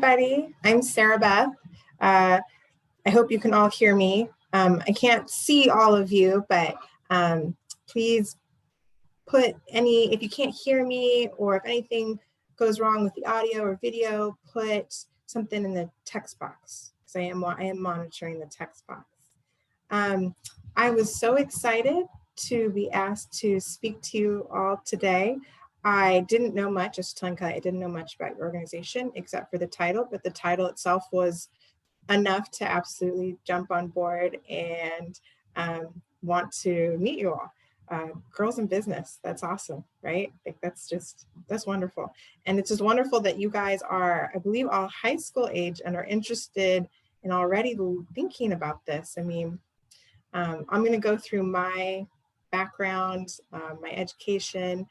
Everybody, I'm Sarabeth. I hope you can all hear me. I can't see all of you, but please put if you can't hear me or if anything goes wrong with the audio or video, put something in the text box because I am monitoring the text box. I was so excited to be asked to speak to you all today. I didn't know much, just telling Kelly, I didn't know much about your organization except for the title, but the title itself was enough to absolutely jump on board and want to meet you all. Girls in business, that's awesome, right? Like that's wonderful. And it's just wonderful that you guys are, I believe, all high school age and are interested in already thinking about this. I mean, I'm going to go through my background, my education,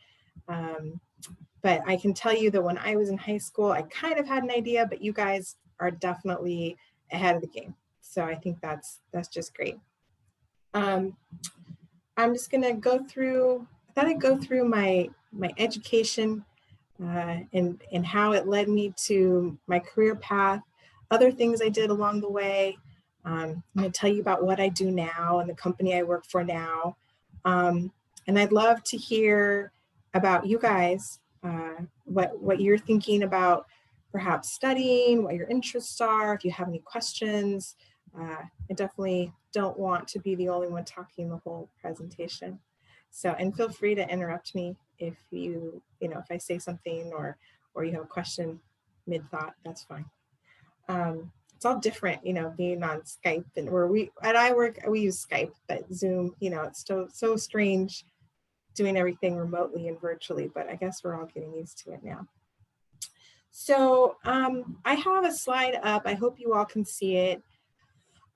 but I can tell you that when I was in high school, I kind of had an idea, but you guys are definitely ahead of the game. So I think that's just great. I'm just going to go through, I thought I'd go through my education and how it led me to my career path, other things I did along the way. I'm going to tell you about what I do now and the company I work for now. And I'd love to hear about you guys, what you're thinking about perhaps studying, what your interests are, if you have any questions. I definitely don't want to be the only one talking the whole presentation. So, and feel free to interrupt me if if I say something or you have a question mid-thought, that's fine. It's all different, being on Skype and we use Skype, but Zoom, it's so strange doing everything remotely and virtually, but I guess we're all getting used to it now. So I have a slide up. I hope you all can see it.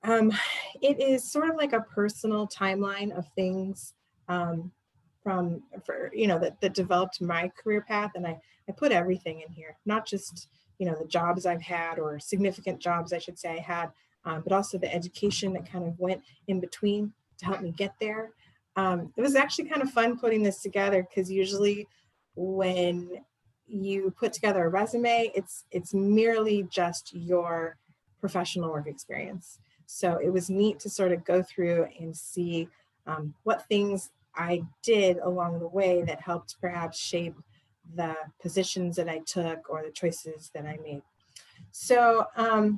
It is sort of like a personal timeline of things that developed my career path, and I put everything in here, not just the jobs I've had, or significant jobs I should say I had, but also the education that kind of went in between to help me get there. It was actually kind of fun putting this together because usually when you put together a resume, it's merely just your professional work experience. So it was neat to sort of go through and see what things I did along the way that helped perhaps shape the positions that I took or the choices that I made. So I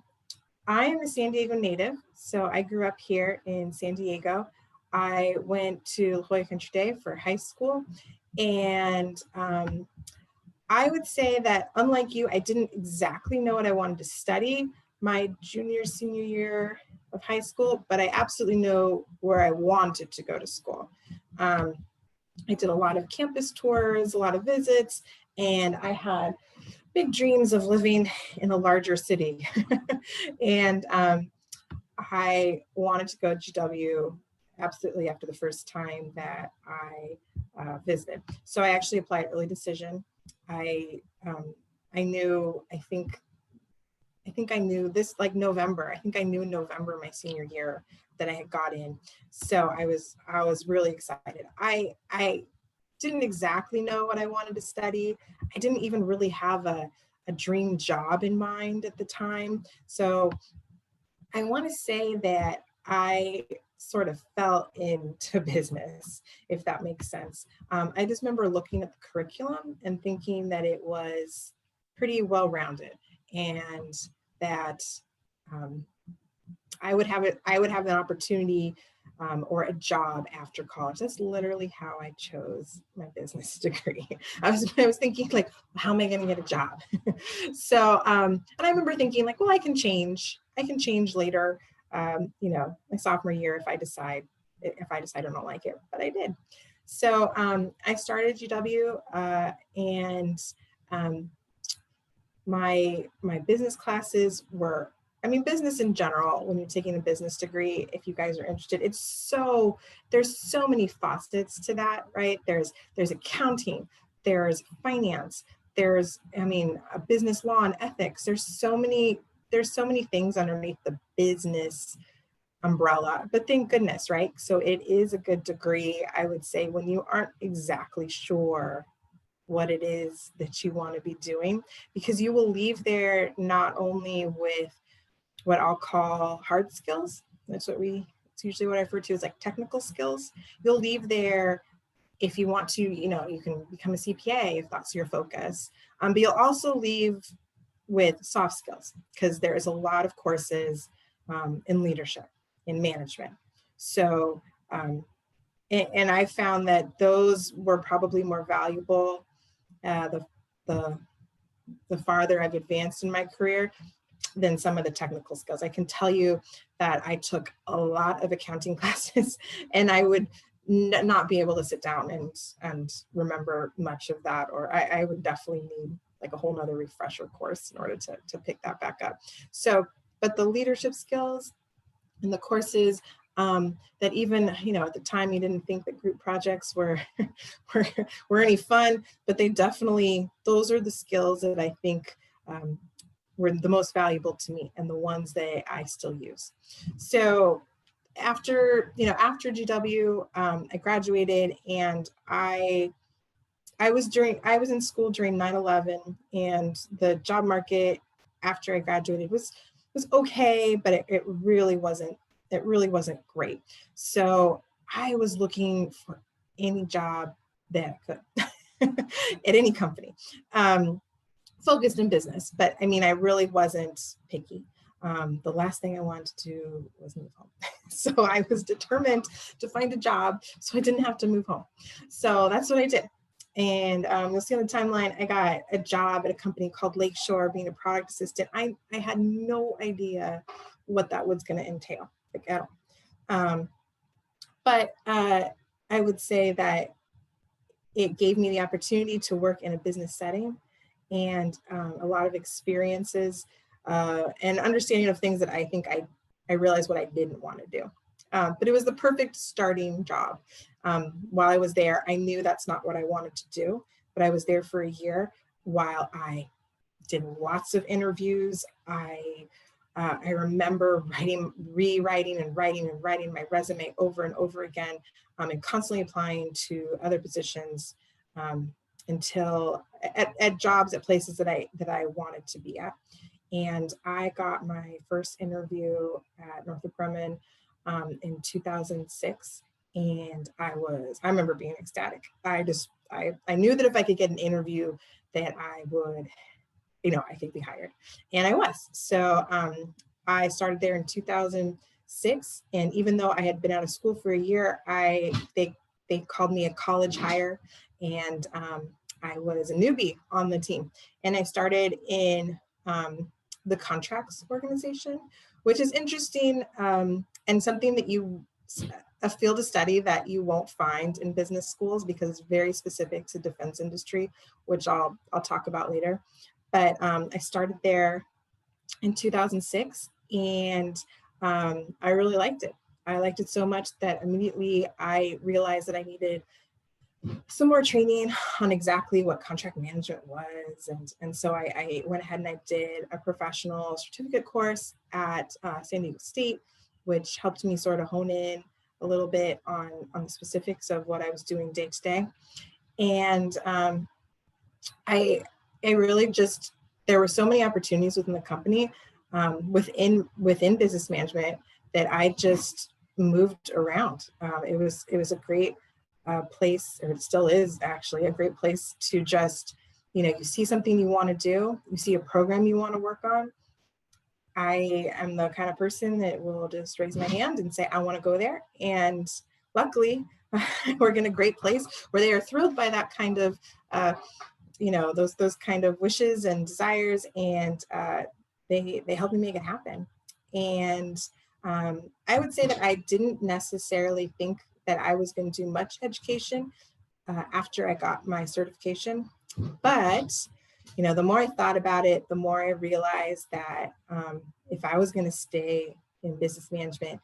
am a San Diego native. So I grew up here in San Diego. I went to La Jolla Country Day for high school. And I would say that unlike you, I didn't exactly know what I wanted to study my senior year of high school, but I absolutely know where I wanted to go to school. I did a lot of campus tours, a lot of visits, and I had big dreams of living in a larger city. And I wanted to go to GW absolutely after the first time that I visited. So I actually applied early decision. I think I knew this like November. I think I knew in November my senior year that I had got in. So I was really excited. I didn't exactly know what I wanted to study. I didn't even really have a dream job in mind at the time. So I want to say that I sort of fell into business, if that makes sense. I just remember looking at the curriculum and thinking that it was pretty well-rounded, and that I would have an opportunity or a job after college. That's literally how I chose my business degree. I was thinking like, how am I going to get a job? So, and I remember thinking like, well, I can change later, my sophomore year if I decide I don't like it, but I did. So I started GW and my business classes were, business in general, when you're taking a business degree, if you guys are interested, there's so many facets to that, right? There's accounting, there's finance, there's, a business law and ethics. There's so many things underneath the business umbrella, but thank goodness, right? So it is a good degree, I would say, when you aren't exactly sure what it is that you want to be doing, because you will leave there not only with what I'll call hard skills. It's usually what I refer to as like technical skills. You'll leave there if you want to, you can become a CPA if that's your focus. But you'll also leave with soft skills, because there is a lot of courses in leadership, in management. So, and I found that those were probably more valuable the farther I've advanced in my career than some of the technical skills. I can tell you that I took a lot of accounting classes, and I would not be able to sit down and remember much of that, or I would definitely need like a whole nother refresher course in order to pick that back up. So, but the leadership skills and the courses that even, at the time you didn't think that group projects were any fun, but they definitely, those are the skills that I think were the most valuable to me, and the ones that I still use. So after GW, I graduated, and I was in school during 9/11, and the job market after I graduated was okay, but it really wasn't great. So I was looking for any job that I could at any company, focused in business. But I mean, I really wasn't picky. The last thing I wanted to do was move home. So I was determined to find a job so I didn't have to move home. So that's what I did. And you'll see on the timeline, I got a job at a company called Lakeshore, being a product assistant. I had no idea what that was going to entail, like at all. But I would say that it gave me the opportunity to work in a business setting, and a lot of experiences and understanding of things that I think I realized what I didn't want to do. But it was the perfect starting job. While I was there, I knew that's not what I wanted to do, but I was there for a year while I did lots of interviews. I remember rewriting and writing my resume over and over again, and constantly applying to other positions until at jobs at places that I wanted to be at. And I got my first interview at Northrop Grumman in 2006, and I remember being ecstatic. I knew that if I could get an interview, that I would, I could be hired, and I was. So I started there in 2006, and even though I had been out of school for a year, they called me a college hire, and I was a newbie on the team, and I started in the contracts organization, which is interesting, and something that a field of study that you won't find in business schools, because it's very specific to defense industry, which I'll talk about later. But I started there in 2006, and I really liked it. I liked it so much that immediately I realized that I needed some more training on exactly what contract management was. And so I went ahead and I did a professional certificate course at San Diego State, which helped me sort of hone in a little bit on the specifics of what I was doing day to day. And I really just, there were so many opportunities within the company, within business management, that I just moved around. It was a great place, or it still is actually a great place to just, you see something you want to do, you see a program you want to work on. I am the kind of person that will just raise my hand and say, I want to go there. And luckily, we're in a great place where they are thrilled by that kind of, those kind of wishes and desires, and they help me make it happen. And I would say that I didn't necessarily think that I was going to do much education after I got my certification. But, the more I thought about it, the more I realized that if I was going to stay in business management,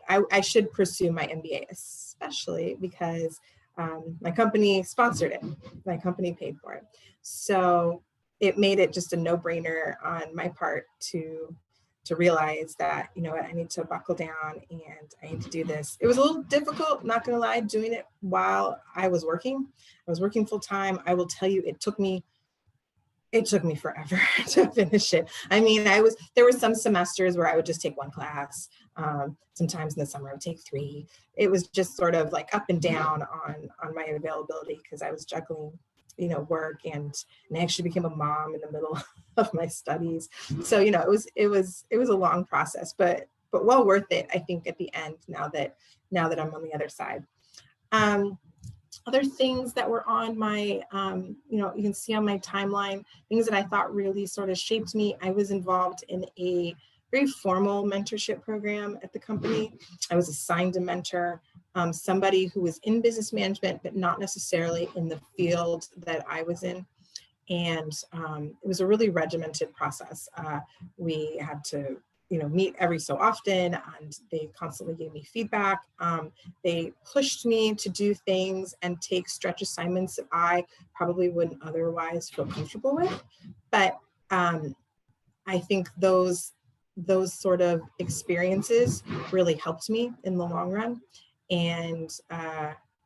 I should pursue my MBA, especially because my company sponsored it. My company paid for it. So it made it just a no-brainer on my part to realize that, you know what, I need to buckle down and I need to do this. It was a little difficult, not gonna lie, doing it while I was working. I was working full time. I will tell you, it took me forever to finish it. I mean, there were some semesters where I would just take one class. Sometimes in the summer I would take 3. It was just sort of like up and down on my availability because I was juggling, you know, work and I actually became a mom in the middle of my studies. So, you know, it was a long process, but well worth it, I think, at the end, now that I'm on the other side. Other things that were on my, you know, you can see on my timeline, things that I thought really sort of shaped me. I was involved in a very formal mentorship program at the company. I was assigned a mentor, somebody who was in business management, but not necessarily in the field that I was in. And it was a really regimented process. We had to, you know, meet every so often, and they constantly gave me feedback. They pushed me to do things and take stretch assignments that I probably wouldn't otherwise feel comfortable with. But I think those sort of experiences really helped me in the long run. And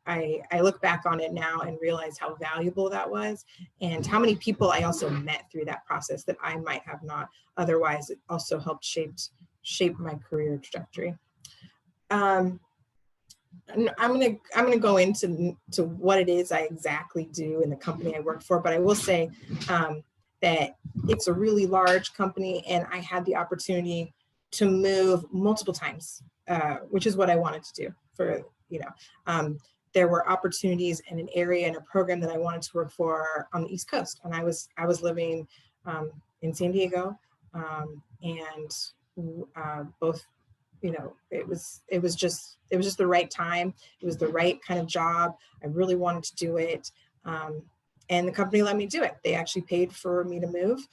I look back on it now and realize how valuable that was, and how many people I also met through that process that I might have not otherwise. It also helped shape my career trajectory. I'm gonna go into what it is I exactly do in the company I work for, but I will say that it's a really large company, and I had the opportunity to move multiple times, which is what I wanted to do. For, you know, there were opportunities in an area and a program that I wanted to work for on the East Coast, and I was living in San Diego, and both, you know, it was just the right time. It was the right kind of job. I really wanted to do it. And the company let me do it. They actually paid for me to move.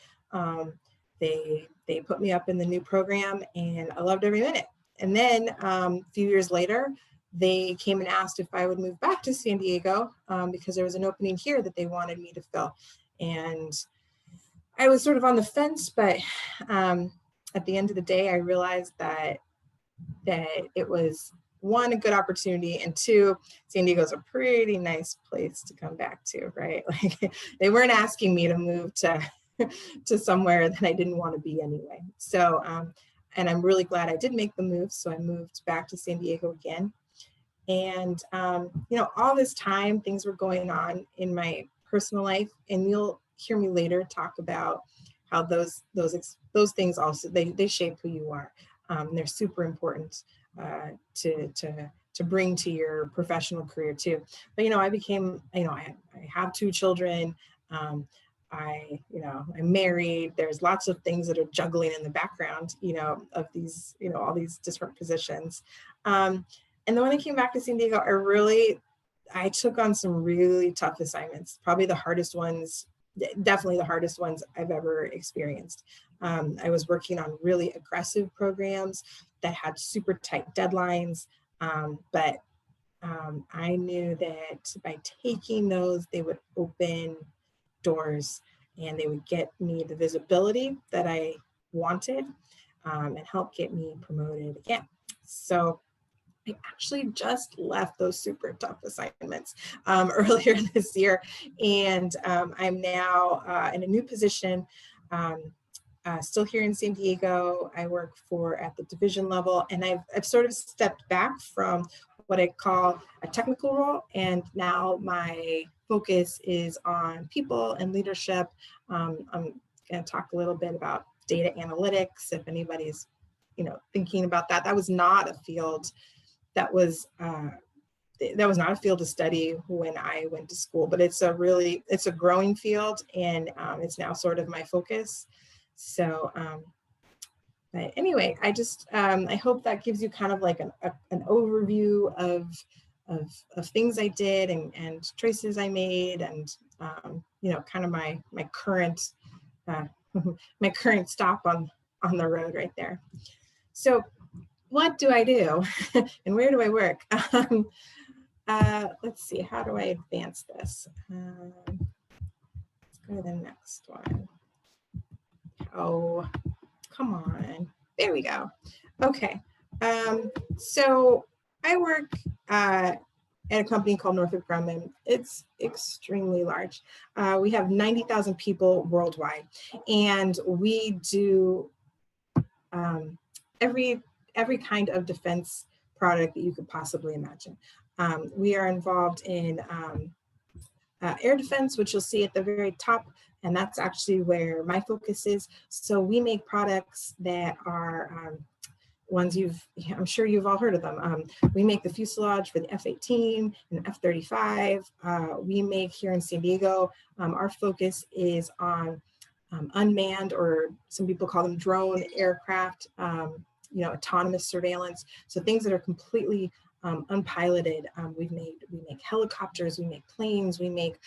They put me up in the new program, and I loved every minute. And then a few years later, they came and asked if I would move back to San Diego because there was an opening here that they wanted me to fill. And I was sort of on the fence, but at the end of the day, I realized that it was, one, a good opportunity, and 2, San Diego's a pretty nice place to come back to, right? Like, they weren't asking me to move to somewhere that I didn't want to be anyway. So, and I'm really glad I did make the move. So I moved back to San Diego again. And, you know, all this time, things were going on in my personal life, and you'll hear me later talk about how those things also, they shape who you are. They're super important to bring to your professional career too. But, you know, I became, you know, I have 2 children. I'm married. There's lots of things that are juggling in the background, you know, of these, you know, all these different positions. And then when I came back to San Diego, I took on some really tough assignments, probably the hardest ones, definitely the hardest ones I've ever experienced. I was working on really aggressive programs that had super tight deadlines, but I knew that by taking those, they would open doors and they would get me the visibility that I wanted, and help get me promoted again. So I actually just left those super tough assignments earlier this year, and I'm now in a new position, still here in San Diego. I work at the division level, and I've sort of stepped back from what I call a technical role, and now my focus is on people and leadership. I'm going to talk a little bit about data analytics, if anybody's, you know, thinking about that. That was not a field that was not a field to study when I went to school, but it's a growing field, and it's now sort of my focus. So, but anyway, I just, I hope that gives you kind of like an overview of things I did and choices I made, and you know, kind of my current my current stop on the road right there. So, what do I do and where do I work? Let's see, how do I advance this? Let's go to the next one. Oh, come on. There we go. Okay. So I work at a company called Northrop Grumman. It's extremely large. We have 90,000 people worldwide, and we do every kind of defense product that you could possibly imagine. We are involved in air defense, which you'll see at the very top, and that's actually where my focus is. So we make products that are ones I'm sure you've all heard of them. We make the fuselage for the F-18 and F-35. We make here in San Diego, our focus is on unmanned, or some people call them drone aircraft, autonomous surveillance. So things that are completely unpiloted. We make helicopters, we make planes, we make,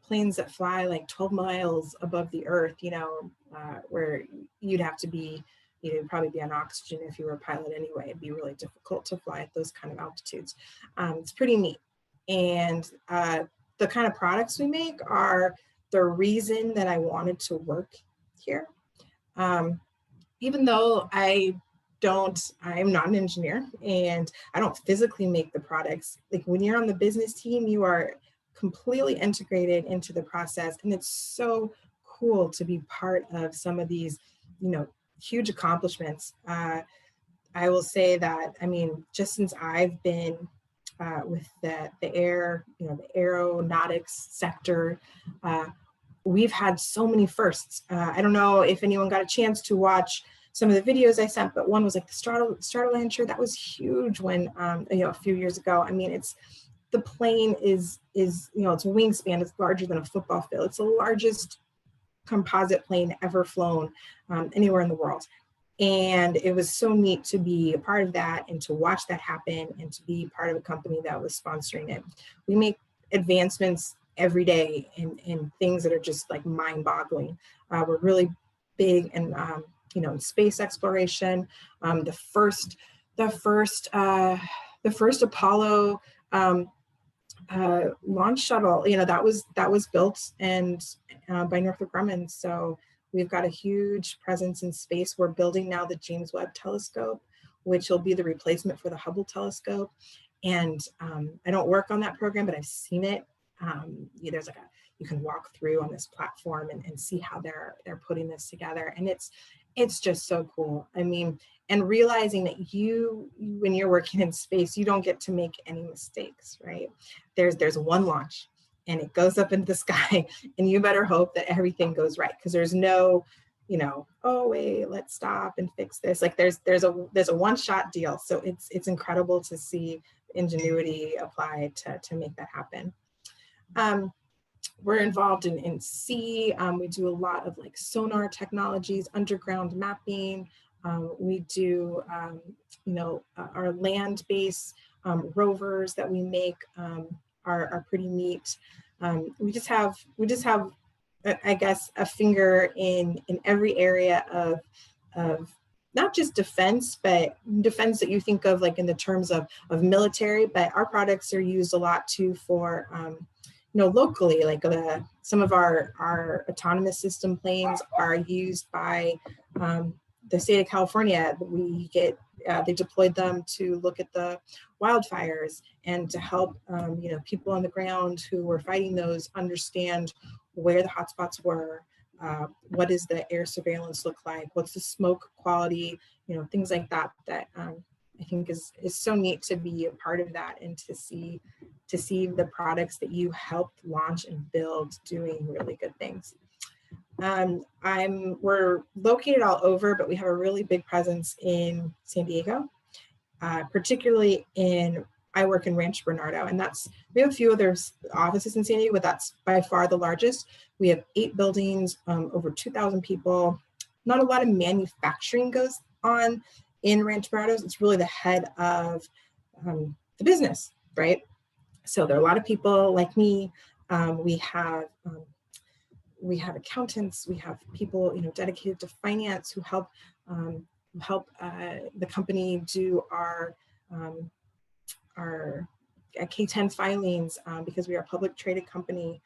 planes that fly like 12 miles above the earth, where you'd have to be, you'd probably be on oxygen if you were a pilot anyway. It'd be really difficult to fly at those kind of altitudes. It's pretty neat. And the kind of products we make are the reason that I wanted to work here. Even though I'm not an engineer and I don't physically make the products, like when you're on the business team, you are completely integrated into the process. And it's so cool to be part of some of these, huge accomplishments. I will say that, just since I've been with the air, the aeronautics sector, we've had so many firsts. I don't know if anyone got a chance to watch some of the videos I sent, but one was like the Stratolauncher. That was huge when, a few years ago. The plane is its wingspan is larger than a football field. It's the largest composite plane ever flown anywhere in the world. And it was so neat to be a part of that and to watch that happen and to be part of a company that was sponsoring it. We make advancements every day in things that are just like mind-boggling. We're really big in in space exploration. The first Apollo launch shuttle, that was built by Northrop Grumman. So we've got a huge presence in space. We're building now the James Webb Telescope, which will be the replacement for the Hubble telescope. And I don't work on that program, but I've seen it. There's you can walk through on this platform and see how they're putting this together. And it's just so cool. And realizing that when you're working in space, you don't get to make any mistakes, right? There's one launch and it goes up into the sky and you better hope that everything goes right. Because there's no, oh wait, let's stop and fix this. Like there's a one-shot deal. So it's incredible to see ingenuity applied to make that happen. We're involved in sea. We do a lot of like sonar technologies, underground mapping. We do, our land-based rovers that we make are pretty neat. We just have, I guess, a finger in every area of not just defense, but defense that you think of like in the terms of military, but our products are used a lot too for, locally, like some of our autonomous system planes are used by the state of California. They deployed them to look at the wildfires and to help people on the ground who were fighting those understand where the hotspots were, what does the air surveillance look like, what's the smoke quality, things like that I think is so neat to be a part of that and to see the products that you helped launch and build doing really good things. We're located all over, but we have a really big presence in San Diego, particularly I work in Rancho Bernardo, and we have a few other offices in San Diego, but that's by far the largest. We have 8 buildings, over 2,000 people. Not a lot of manufacturing goes on in Rancho Bernardo. It's really the head of the business, right? So there are a lot of people like me. We have accountants. We have people, dedicated to finance who help the company do our K-10 filings because we are a public traded company.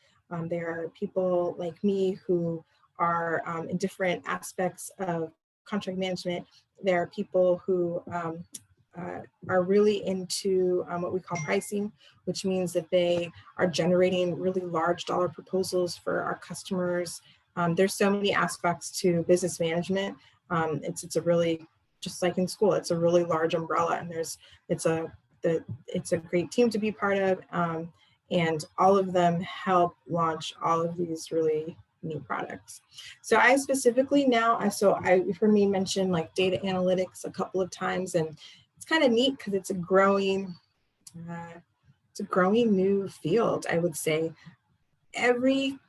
There are people like me who are in different aspects of contract management. There are people who are really into what we call pricing, which means that they are generating really large dollar proposals for our customers. There's so many aspects to business management. It's a really, just like in school, it's a really large umbrella, and it's a great team to be part of, and all of them help launch all of these really new products. So I specifically now, you've heard me mention like data analytics a couple of times, and it's kind of neat because it's a growing new field, I would say. Every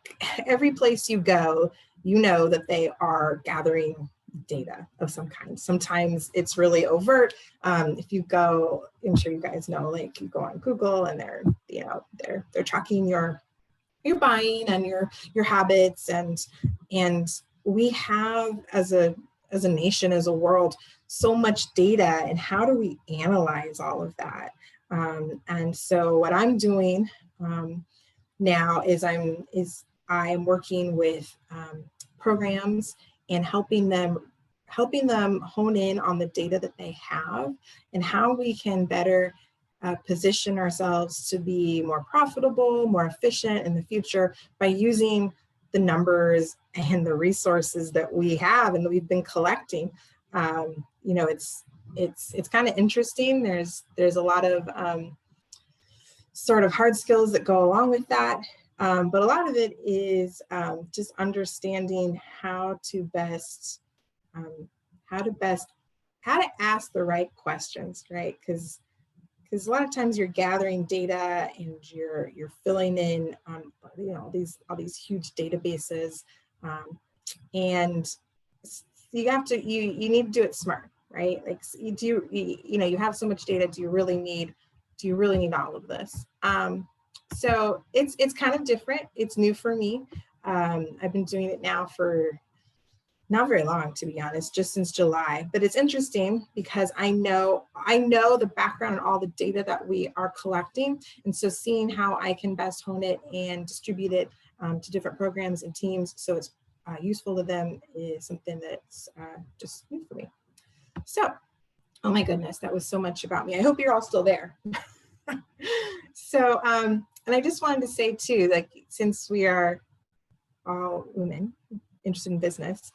place you go, you know that they are gathering data of some kind. Sometimes it's really overt. If you go, I'm sure you guys know, like you go on Google and they're tracking your buying and your habits, and we have as a nation, as a world, so much data, and how do we analyze all of that? And so what I'm doing now is I'm working with programs and helping them hone in on the data that they have and how we can better position ourselves to be more profitable, more efficient in the future by using the numbers and the resources that we have and that we've been collecting. It's kind of interesting. There's a lot of sort of hard skills that go along with that. But a lot of it is just understanding how to ask the right questions, right? Because a lot of times you're gathering data and you're filling in all these huge databases, and you need to do it smart, right? Like you have so much data. Do you really need all of this? So it's kind of different. It's new for me. I've been doing it now for not very long, to be honest, just since July. But it's interesting because I know the background and all the data that we are collecting. And so seeing how I can best hone it and distribute it to different programs and teams so it's useful to them is something that's just new for me. So, oh my goodness, that was so much about me. I hope you're all still there. So, and I just wanted to say too, like, since we are all women interested in business,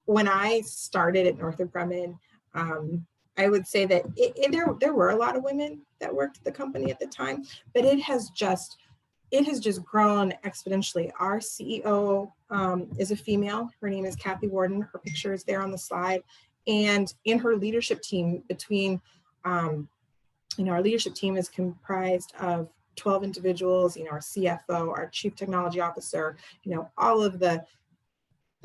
when I started at Northrop Grumman, I would say that there were a lot of women that worked at the company at the time, but it has just grown exponentially. Our CEO is a female. Her name is Kathy Warden. Her picture is there on the slide. And in her leadership team, our leadership team is comprised of 12 individuals, our CFO, our chief technology officer, all of the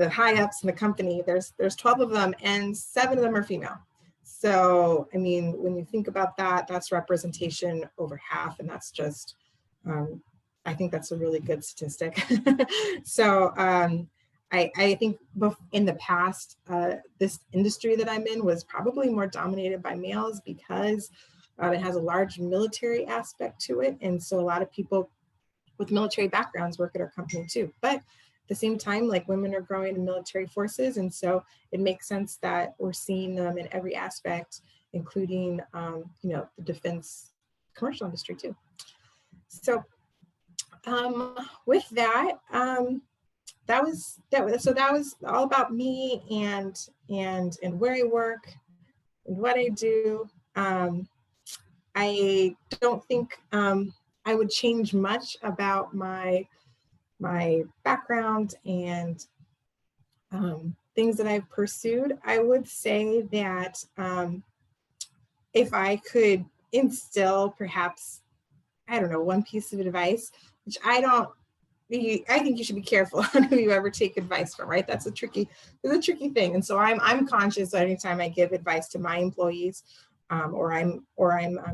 high ups in the company. There's 12 of them and 7 of them are female. So, I mean, when you think about that, that's representation over half, and that's just, I think that's a really good statistic. So I think in the past, this industry that I'm in was probably more dominated by males because it has a large military aspect to it. And so a lot of people with military backgrounds work at our company too. But at the same time, like, women are growing in military forces. And so it makes sense that we're seeing them in every aspect, including, the defense commercial industry too. So with that, that was all about me and where I work and what I do. I don't think I would change much about my background and things that I've pursued. I would say that if I could instill perhaps, I don't know, one piece of advice, which I think you should be careful on who you ever take advice from, right? That's a tricky thing. And so I'm conscious anytime I give advice to my employees, or I'm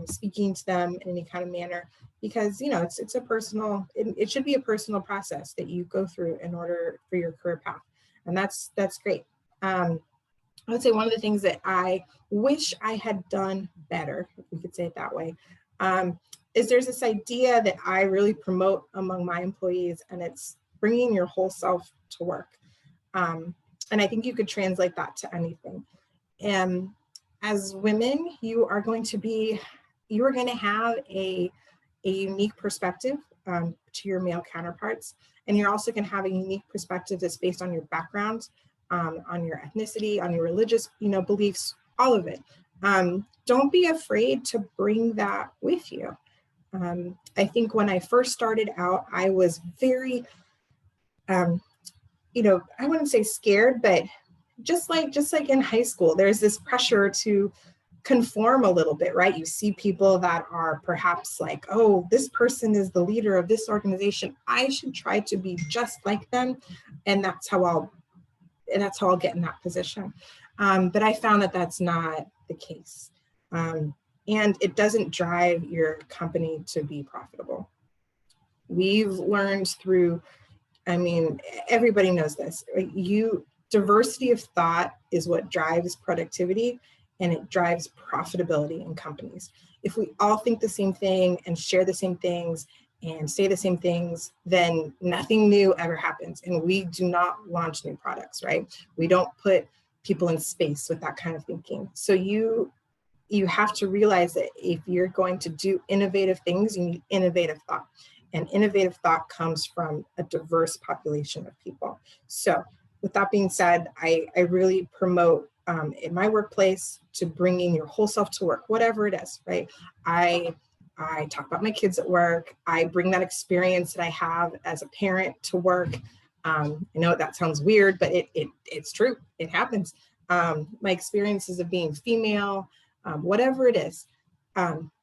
speaking to them in any kind of manner, because it's a personal, it should be a personal process that you go through in order for your career path, and that's great. I would say one of the things that I wish I had done better, if we could say it that way, is there's this idea that I really promote among my employees, and it's bringing your whole self to work. And I think you could translate that to anything. And as women, you are going to have a unique perspective to your male counterparts. And you're also going to have a unique perspective that's based on your background, on your ethnicity, on your religious, beliefs, all of it. Don't be afraid to bring that with you. I think when I first started out, I was very, I wouldn't say scared, but just like in high school, there's this pressure to conform a little bit, right? You see people that are perhaps like, oh, this person is the leader of this organization, I should try to be just like them, and that's how I'll get in that position. But I found that that's not the case. And it doesn't drive your company to be profitable. We've learned through, everybody knows this, right? Diversity of thought is what drives productivity, and it drives profitability in companies. If we all think the same thing and share the same things and say the same things, then nothing new ever happens. And we do not launch new products, right? We don't put people in space with that kind of thinking. So you have to realize that if you're going to do innovative things, you need innovative thought. And innovative thought comes from a diverse population of people. So with that being said, I really promote in my workplace to bringing your whole self to work, whatever it is, right? I talk about my kids at work. I bring that experience that I have as a parent to work. I know that sounds weird, but it's true. It happens. My experiences of being female, whatever it is,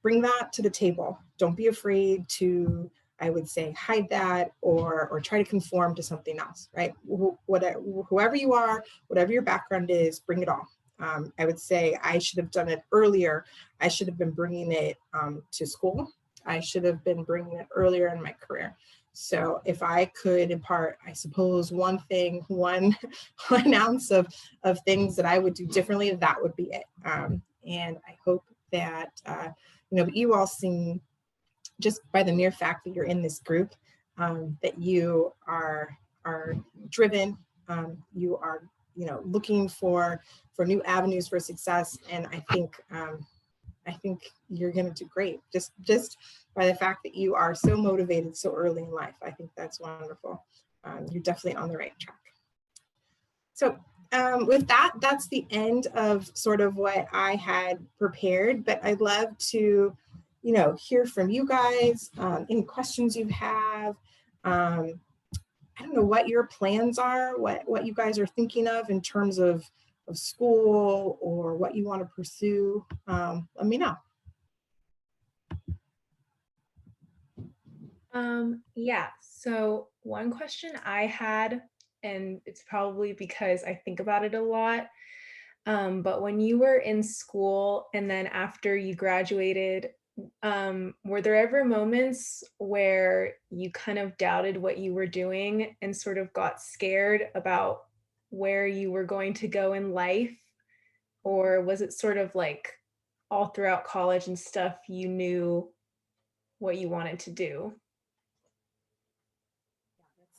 bring that to the table. Don't be afraid to, I would say, hide that or try to conform to something else, right? Whoever you are, whatever your background is, bring it all. I would say I should have done it earlier. I should have been bringing it to school. I should have been bringing it earlier in my career. So if I could impart, I suppose, one ounce of things that I would do differently, that would be it. And I hope that, you all seen, just by the mere fact that you're in this group, that you are driven, you are, looking for new avenues for success. And I think you're going to do great. Just by the fact that you are so motivated so early in life. I think that's wonderful. You're definitely on the right track. So with that, that's the end of sort of what I had prepared, but I'd love to, hear from you guys, any questions you have. I don't know what your plans are, what you guys are thinking of in terms of school or what you want to pursue. Let me know. Yeah, so one question I had, and it's probably because I think about it a lot, but when you were in school and then after you graduated, were there ever moments where you kind of doubted what you were doing and sort of got scared about where you were going to go in life? Or was it sort of like all throughout college and stuff, you knew what you wanted to do?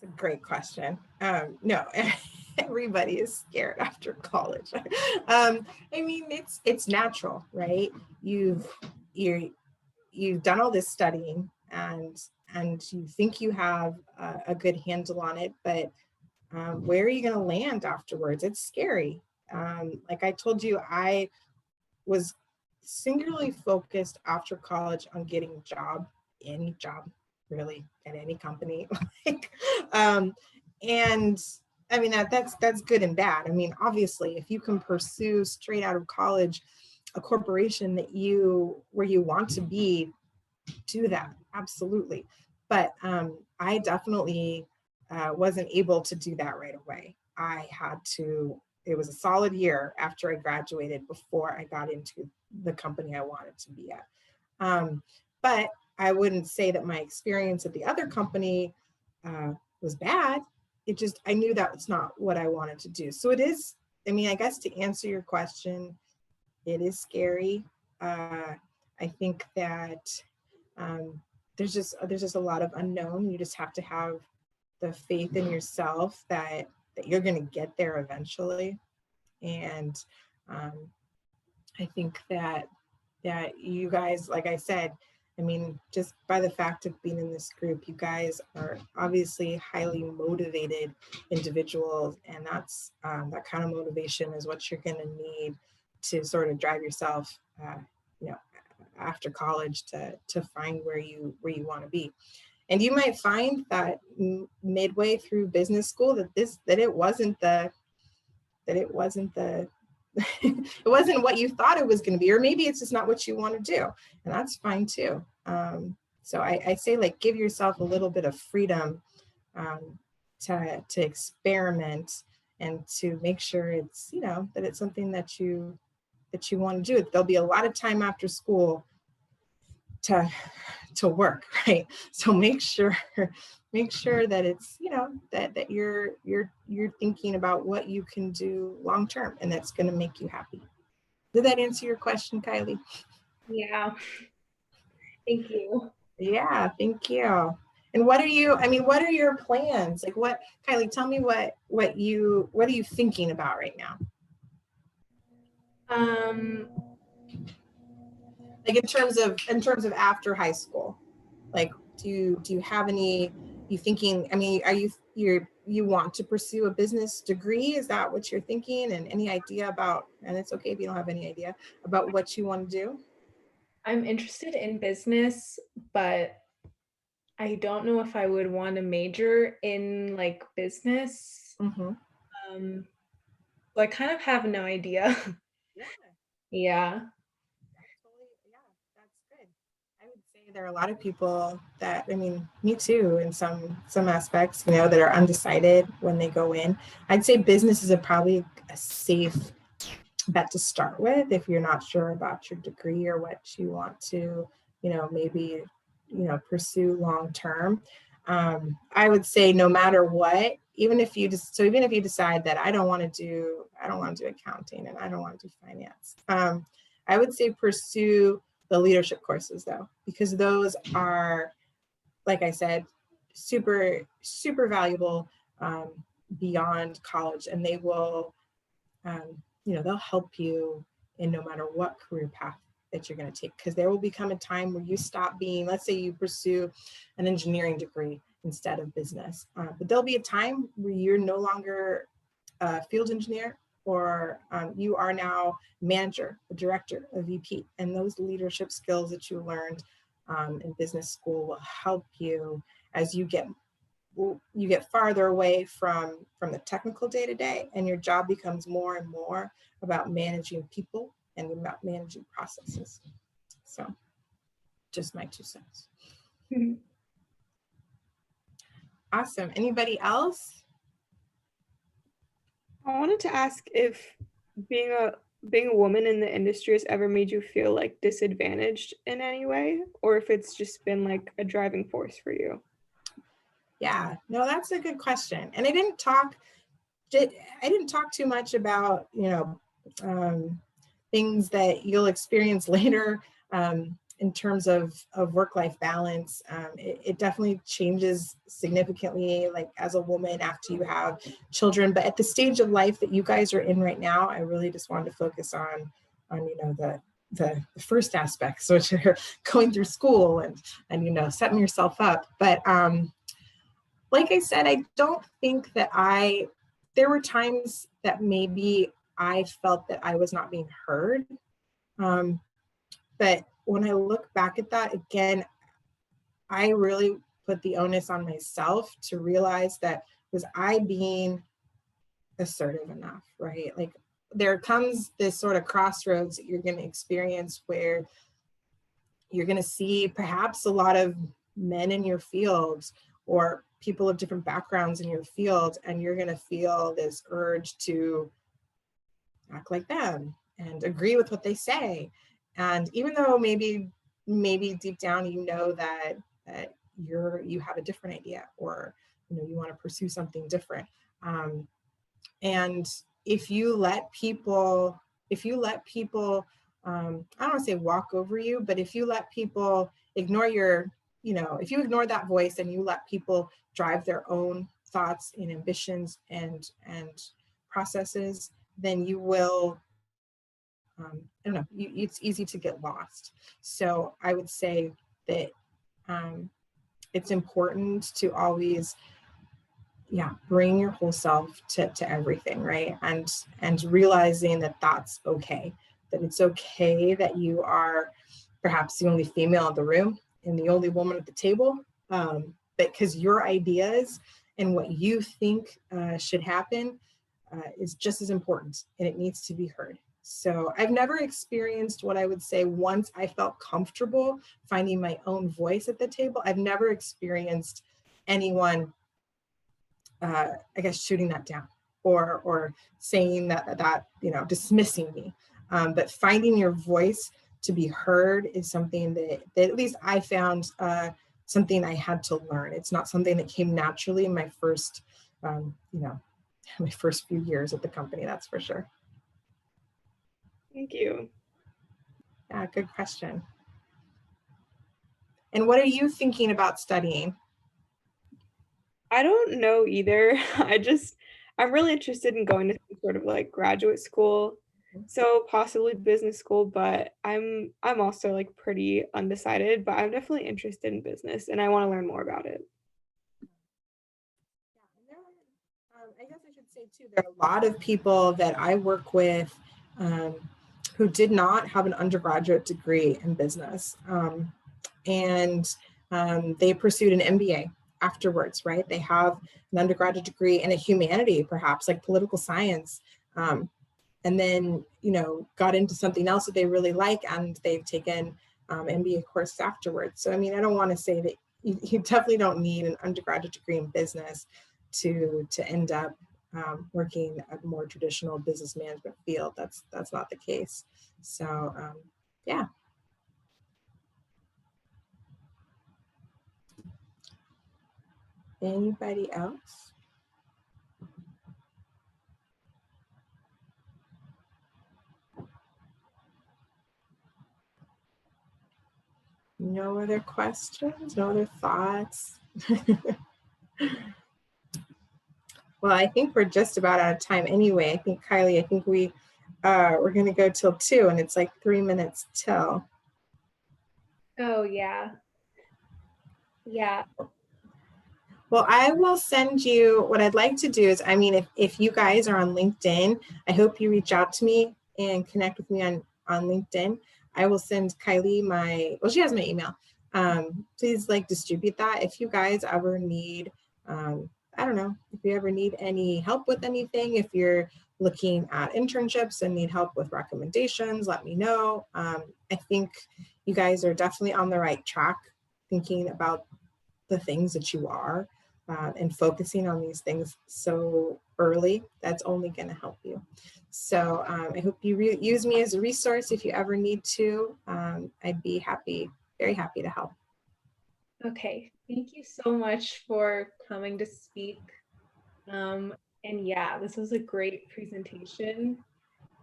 That's a great question. No, everybody is scared after college. It's natural, right? You've done all this studying and you think you have a good handle on it, but where are you going to land afterwards? It's scary. Like I told you, I was singularly focused after college on getting a job, any job really at any company. And that's good and bad. Obviously, if you can pursue straight out of college a corporation where you want to be, do that, absolutely. But I definitely wasn't able to do that right away. It was a solid year after I graduated before I got into the company I wanted to be at. But I wouldn't say that my experience at the other company was bad. I knew that was not what I wanted to do. So it is, I guess to answer your question, it is scary. I think that there's just a lot of unknown. You just have to have faith in yourself that you're going to get there eventually. And I think that you guys, like I said, I mean, just by the fact of being in this group, you guys are obviously highly motivated individuals, and that's that kind of motivation is what you're going to need to sort of drive yourself, you know, after college to find where you want to be. And you might find that midway through business school that it wasn't the it wasn't what you thought it was going to be, or maybe it's just not what you want to do, and that's fine too. So I say, like, give yourself a little bit of freedom to experiment and to make sure it's, you know, that it's something that you want to do. There'll be a lot of time after school to work, right? So make sure that it's, you know, that you're thinking about what you can do long term, and that's going to make you happy. Did that answer your question, Kylie? Yeah. Thank you. Yeah, thank you. And what are your plans? Like, what, Kylie, tell me what are you thinking about right now? Like in terms of after high school, like, do you have any, you thinking, I mean, are you want to pursue a business degree? Is that what you're thinking? And any idea about, and it's okay if you don't have any idea about what you want to do? I'm interested in business, but I don't know if I would want to major in like business. Mm-hmm. So I kind of have no idea. Yeah. Yeah. Yeah, that's good. I would say there are a lot of people that, I mean, me too, in some aspects, you know, that are undecided when they go in. I'd say business is probably a safe bet to start with if you're not sure about your degree or what you want to, you know, maybe, you know, pursue long term. I would say no matter what, even if you decide that I don't want to do accounting and I don't want to do finance, I would say pursue the leadership courses though, because those are, like I said, super, super valuable beyond college, and they will, you know, they'll help you in no matter what career path that you're going to take, because there will become a time where you stop being, let's say you pursue an engineering degree instead of business, but there'll be a time where you're no longer a field engineer, or you are now manager, a director, a VP, and those leadership skills that you learned in business school will help you as you get farther away from the technical day-to-day, and your job becomes more and more about managing people and about managing processes. So just my 2 cents. Awesome. Anybody else? I wanted to ask if being a woman in the industry has ever made you feel like disadvantaged in any way, or if it's just been like a driving force for you. Yeah, no, that's a good question. And I didn't talk too much about, you know, things that you'll experience later in terms of work-life balance. It definitely changes significantly, like as a woman after you have children. But at the stage of life that you guys are in right now, I really just wanted to focus on you know, the first aspects, which are going through school and you know, setting yourself up. But like I said, I don't think that there were times that maybe I felt that I was not being heard. But when I look back at that, again, I really put the onus on myself to realize that, was I being assertive enough, right? Like, there comes this sort of crossroads that you're going to experience where you're going to see perhaps a lot of men in your field or people of different backgrounds in your field, and you're going to feel this urge to act like them and agree with what they say. And even though maybe deep down you know that you have a different idea, or you know, you want to pursue something different, and if you let people I don't want to say walk over you, but if you let people ignore your if you ignore that voice and you let people drive their own thoughts and ambitions and processes, then you will, I don't know, it's easy to get lost. So I would say that it's important to always, bring your whole self to everything, right? And realizing that that's okay, that it's okay that you are perhaps the only female in the room and the only woman at the table, because your ideas and what you think should happen is just as important, and it needs to be heard. So I've never experienced what I would say once I felt comfortable finding my own voice at the table. I've never experienced anyone, I guess, shooting that down or saying that dismissing me. But finding your voice to be heard is something that at least I found something I had to learn. It's not something that came naturally in my first, my first few years at the company, that's for sure. Thank you. Yeah, good question. And what are you thinking about studying? I don't know either. I'm really interested in going to some sort of like graduate school, so possibly business school, but I'm also like pretty undecided, but I'm definitely interested in business and I want to learn more about it. I guess I should say too, there are a lot of people that I work with who did not have an undergraduate degree in business, and they pursued an MBA afterwards, right? They have an undergraduate degree in a humanity, perhaps like political science, and then got into something else that they really like, and they've taken MBA courses afterwards. So I mean, I don't want to say that you definitely don't need an undergraduate degree in business to end up working at a more traditional business management field. That's not the case. So yeah. Anybody else? No other questions? No other thoughts? Well, I think we're just about out of time anyway. I think, Kylie, we're going to go till 2, and it's like 3 minutes till. Oh, yeah. Yeah. Well, I will send you, what I'd like to do is, I mean, if you guys are on LinkedIn, I hope you reach out to me and connect with me on LinkedIn. I will send Kylie she has my email. Please distribute that. If you guys ever need, I don't know, if you ever need any help with anything, if you're looking at internships and need help with recommendations, let me know. I think you guys are definitely on the right track, thinking about the things that you are and focusing on these things so early. That's only going to help you. So I hope you use me as a resource if you ever need to. I'd be very happy to help. Okay, thank you so much for coming to speak. And yeah, this was a great presentation.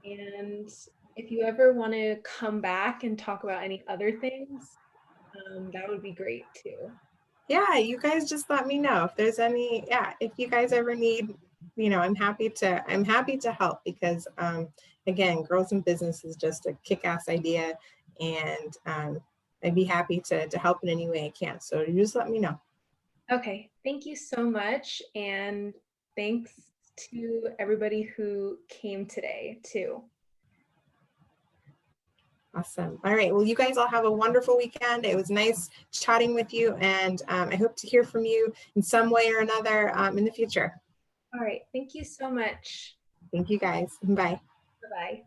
And if you ever want to come back and talk about any other things, that would be great too. Yeah, you guys just let me know if there's any, if you guys ever need, I'm happy to help, because again, Girls in Business is just a kick-ass idea, and I'd be happy to help in any way I can. So you just let me know. Okay. Thank you so much. And thanks to everybody who came today too. Awesome. All right. Well, you guys all have a wonderful weekend. It was nice chatting with you, and I hope to hear from you in some way or another in the future. All right. Thank you so much. Thank you guys. Bye. Bye-bye.